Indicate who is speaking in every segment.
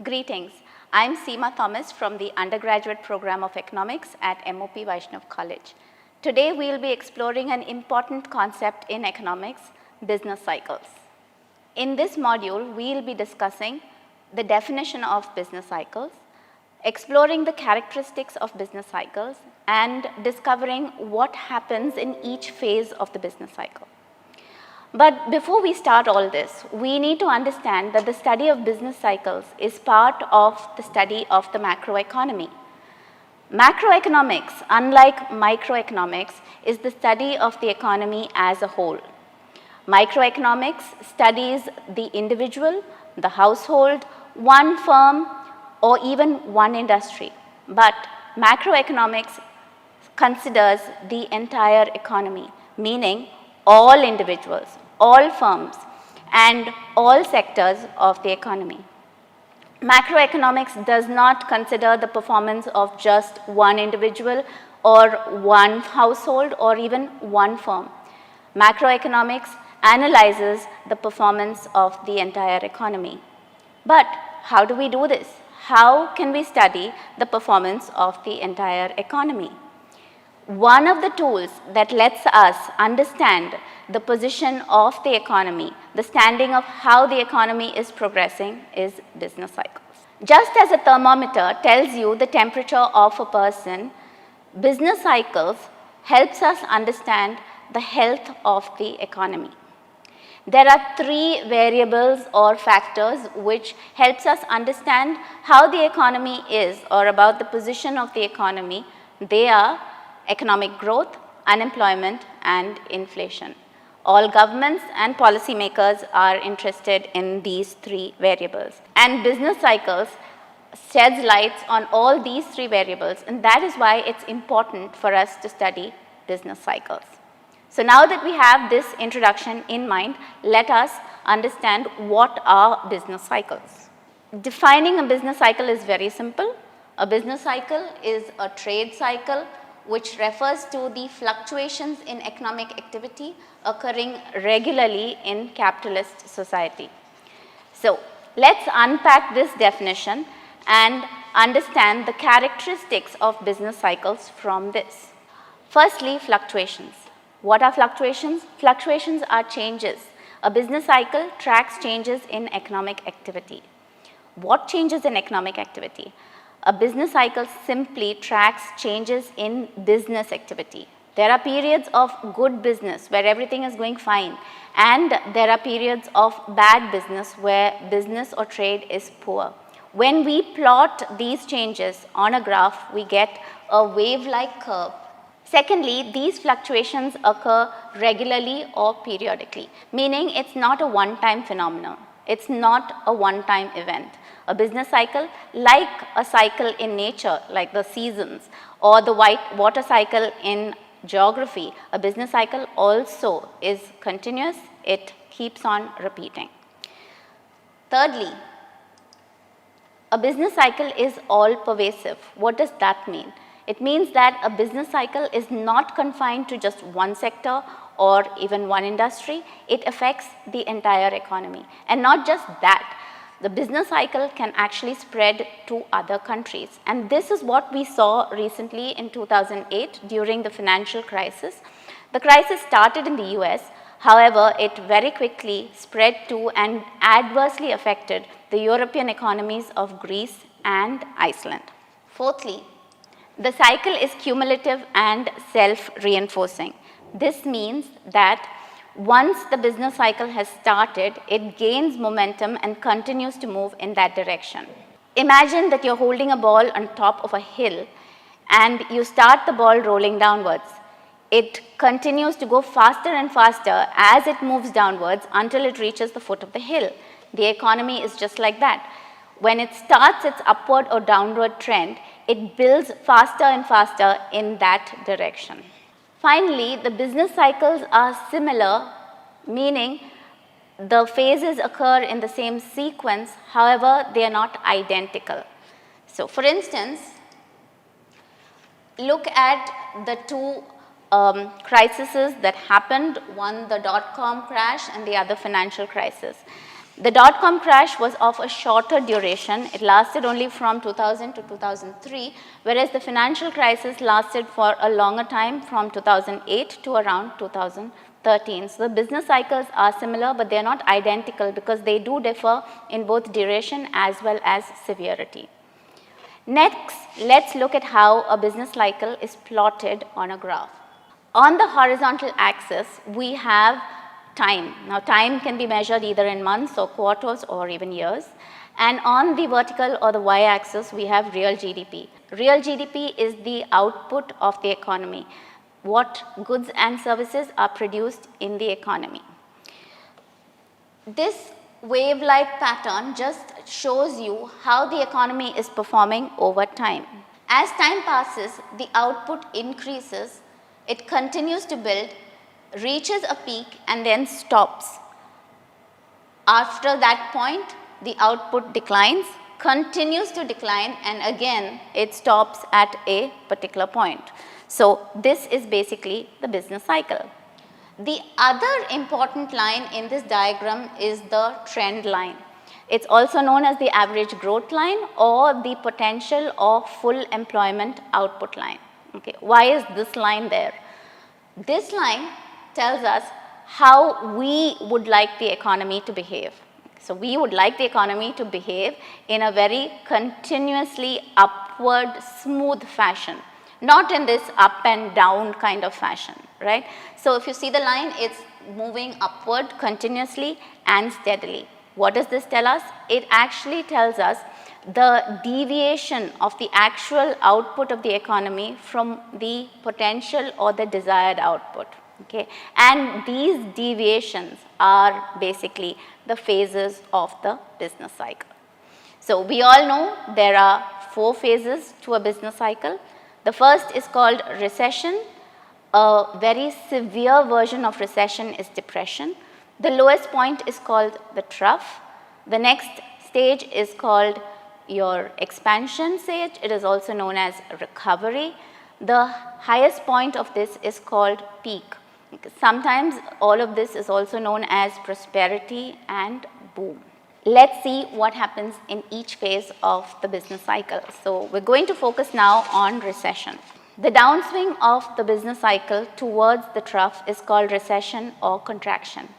Speaker 1: Greetings. I'm Seema Thomas from the undergraduate program of economics at M.O.P. Vaishnav College. Today we'll be exploring an important concept in economics, business cycles. In this module, we'll be discussing the definition of business cycles, exploring the characteristics of business cycles, and discovering what happens in each phase of the business cycle. But before we start all this, we need to understand that the study of business cycles is part of the study of the macroeconomy. Macroeconomics, unlike microeconomics, is the study of the economy as a whole. Microeconomics studies the individual, the household, one firm, or even one industry. But macroeconomics considers the entire economy, meaning all individuals, all firms, and all sectors of the economy. Macroeconomics does not consider the performance of just one individual or one household or even one firm. Macroeconomics analyzes the performance of the entire economy. But how do we do this? How can we study the performance of the entire economy? One of the tools that lets us understand the position of the economy, the standing of how the economy is progressing, is business cycles. Just as a thermometer tells you the temperature of a person, business cycles helps us understand the health of the economy. There are three variables or factors which helps us understand how the economy is or about the position of the economy. They are economic growth, unemployment, and inflation. All governments and policymakers are interested in these three variables. And business cycles sheds lights on all these three variables, and that is why it's important for us to study business cycles. So now that we have this introduction in mind, let us understand what are business cycles. Defining a business cycle is very simple. A business cycle is a trade cycle which refers to the fluctuations in economic activity occurring regularly in capitalist society. So let's unpack this definition and understand the characteristics of business cycles from this. Firstly, fluctuations. What are fluctuations? Fluctuations are changes. A business cycle tracks changes in economic activity. What changes in economic activity? A business cycle simply tracks changes in business activity. There are periods of good business where everything is going fine, and there are periods of bad business where business or trade is poor. When we plot these changes on a graph, we get a wave-like curve. Secondly, these fluctuations occur regularly or periodically, meaning it's not a one-time phenomenon. It's not a one-time event. A business cycle, like a cycle in nature, like the seasons, or the water cycle in geography, a business cycle also is continuous. It keeps on repeating. Thirdly, a business cycle is all-pervasive. What does that mean? It means that a business cycle is not confined to just one sector or even one industry. It affects the entire economy. And not just that, the business cycle can actually spread to other countries. And this is what we saw recently in 2008 during the financial crisis. The crisis started in the US. However, it very quickly spread to and adversely affected the European economies of Greece and Iceland. Fourthly, the cycle is cumulative and self-reinforcing. This means that once the business cycle has started, it gains momentum and continues to move in that direction. Imagine that you're holding a ball on top of a hill and you start the ball rolling downwards. It continues to go faster and faster as it moves downwards until it reaches the foot of the hill. The economy is just like that. When it starts its upward or downward trend, it builds faster and faster in that direction. Finally, the business cycles are similar, meaning the phases occur in the same sequence, however, they are not identical. So, for instance, look at the two crises that happened, one the dot-com crash and the other financial crisis. The dot-com crash was of a shorter duration. It lasted only from 2000 to 2003, whereas the financial crisis lasted for a longer time from 2008 to around 2013. So the business cycles are similar, but they are not identical because they do differ in both duration as well as severity. Next, let's look at how a business cycle is plotted on a graph. On the horizontal axis, we have time. Now, time can be measured either in months or quarters or even years. And on the vertical or the y-axis, we have real GDP. Real GDP is the output of the economy, what goods and services are produced in the economy. This wave-like pattern just shows you how the economy is performing over time. As time passes, the output increases, it continues to build, reaches a peak and then stops. After that point, the output declines, continues to decline, and again it stops at a particular point. So this is basically the business cycle. The other important line in this diagram is the trend line. It's also known as the average growth line or the potential or full employment output line. Okay. Why is this line there? This line tells us how we would like the economy to behave. So we would like the economy to behave in a very continuously upward, smooth fashion, not in this up and down kind of fashion, right? So if you see the line, it's moving upward continuously and steadily. What does this tell us? It actually tells us the deviation of the actual output of the economy from the potential or the desired output. Okay? And these deviations are basically the phases of the business cycle. So we all know there are 4 phases to a business cycle. The first is called recession. A very severe version of recession is depression. The lowest point is called the trough. The next stage is called your expansion stage. It is also known as recovery. The highest point of this is called peak. Sometimes all of this is also known as prosperity and boom. Let's see what happens in each phase of the business cycle. So we're going to focus now on recession. The downswing of the business cycle towards the trough is called recession or contraction.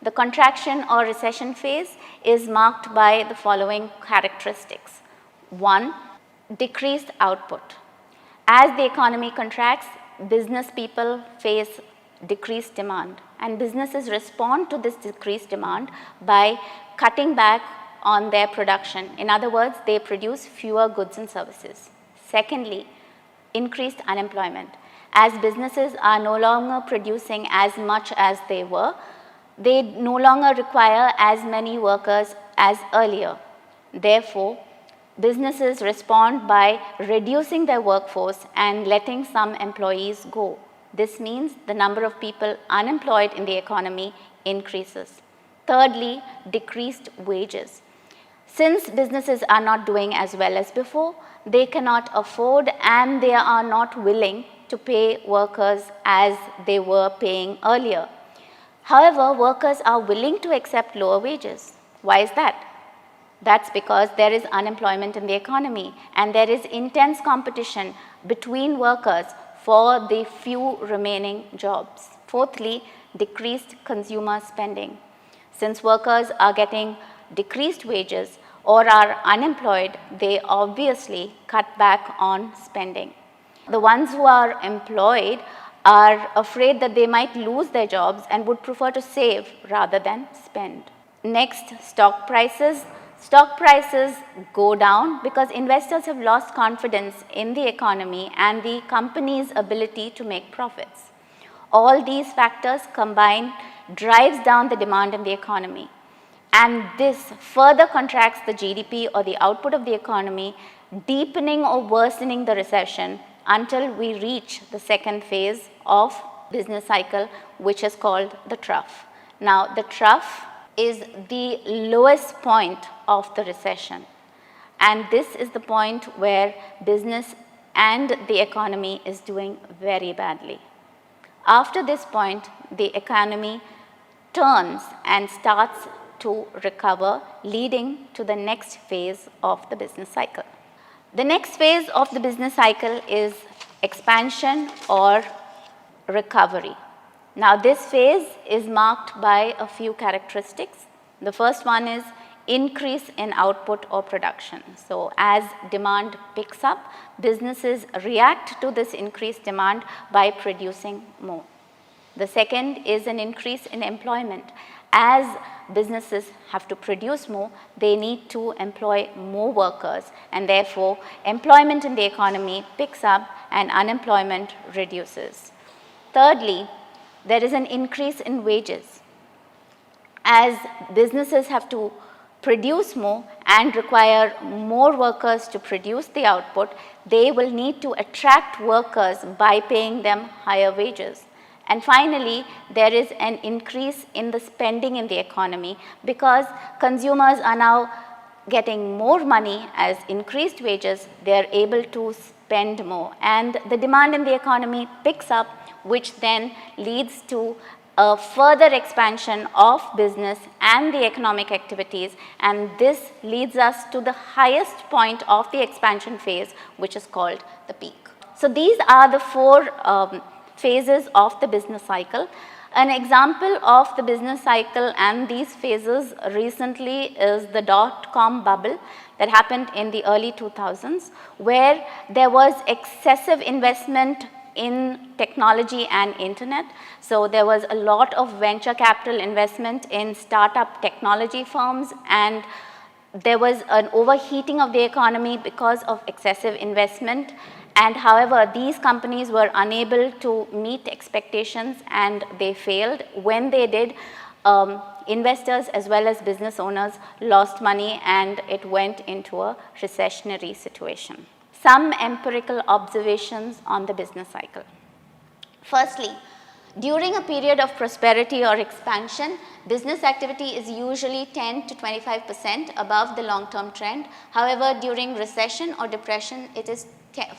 Speaker 1: The contraction or recession phase is marked by the following characteristics. 1, decreased output. As the economy contracts, business people face decreased demand, and businesses respond to this decreased demand by cutting back on their production. In other words, they produce fewer goods and services. Secondly, increased unemployment. As businesses are no longer producing as much as they were, they no longer require as many workers as earlier. Therefore, businesses respond by reducing their workforce and letting some employees go. This means the number of people unemployed in the economy increases. Thirdly, decreased wages. Since businesses are not doing as well as before, they cannot afford and they are not willing to pay workers as they were paying earlier. However, workers are willing to accept lower wages. Why is that? That's because there is unemployment in the economy and there is intense competition between workers for the few remaining jobs. Fourthly, decreased consumer spending. Since workers are getting decreased wages or are unemployed, they obviously cut back on spending. The ones who are employed are afraid that they might lose their jobs and would prefer to save rather than spend. Next, stock prices. Stock prices go down because investors have lost confidence in the economy and the company's ability to make profits. All these factors combined drives down the demand in the economy, and this further contracts the GDP or the output of the economy, deepening or worsening the recession until we reach the second phase of business cycle, which is called the trough. Now, the trough is the lowest point of the recession, and this is the point where business and the economy is doing very badly. After this point, the economy turns and starts to recover, leading to the next phase of the business cycle. The next phase of the business cycle is expansion or recovery. Now, this phase is marked by a few characteristics. The first one is increase in output or production. So, as demand picks up, businesses react to this increased demand by producing more. The second is an increase in employment. As businesses have to produce more, they need to employ more workers, and therefore employment in the economy picks up and unemployment reduces. Thirdly, there is an increase in wages. As businesses have to produce more and require more workers to produce the output, they will need to attract workers by paying them higher wages. And finally, there is an increase in the spending in the economy because consumers are now getting more money as increased wages, they are able to spend more. And the demand in the economy picks up, which then leads to a further expansion of business and the economic activities, and this leads us to the highest point of the expansion phase, which is called the peak. So these are the four phases of the business cycle. An example of the business cycle and these phases recently is the dot-com bubble that happened in the early 2000s, where there was excessive investment in technology and internet. So there was a lot of venture capital investment in startup technology firms, and there was an overheating of the economy because of excessive investment. And however, these companies were unable to meet expectations and they failed. When they did, investors as well as business owners lost money and it went into a recessionary situation. Some empirical observations on the business cycle. Firstly, during a period of prosperity or expansion, business activity is usually 10 to 25% above the long-term trend. However, during recession or depression, it is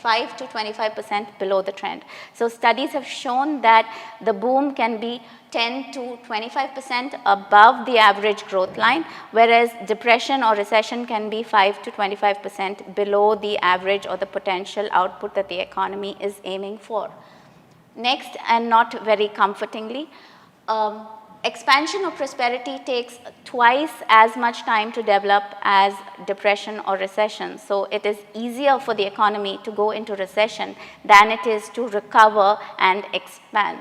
Speaker 1: 5 to 25% below the trend. So studies have shown that the boom can be 10 to 25% above the average growth line, whereas depression or recession can be 5 to 25% below the average or the potential output that the economy is aiming for. Next, and not very comfortingly, expansion or prosperity takes twice as much time to develop as depression or recession. So it is easier for the economy to go into recession than it is to recover and expand.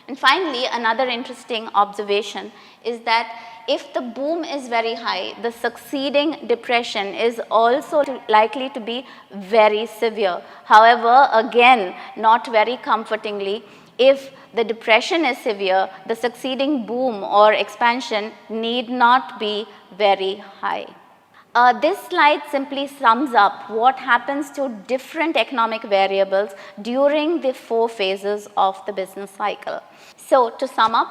Speaker 1: And finally, another interesting observation is that if the boom is very high, the succeeding depression is also likely to be very severe. However, again, not very comfortingly, if the depression is severe, the succeeding boom or expansion need not be very high. This slide simply sums up what happens to different economic variables during the 4 phases of the business cycle. So to sum up,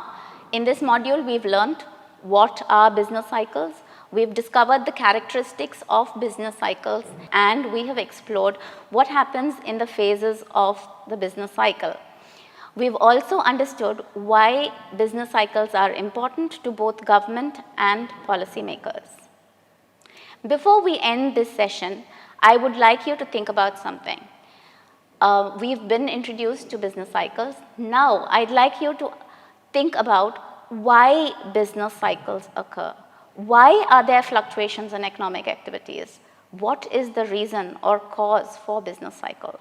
Speaker 1: in this module we've learned what are business cycles, we've discovered the characteristics of business cycles, and we have explored what happens in the phases of the business cycle. We've also understood why business cycles are important to both government and policymakers. Before we end this session, I would like you to think about something. We've been introduced to business cycles. Now, I'd like you to think about why business cycles occur. Why are there fluctuations in economic activities? What is the reason or cause for business cycles?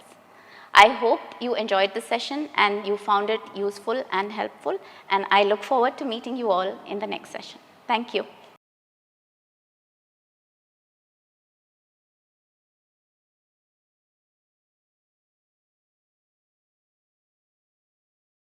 Speaker 1: I hope you enjoyed this session and you found it useful and helpful, and I look forward to meeting you all in the next session. Thank you.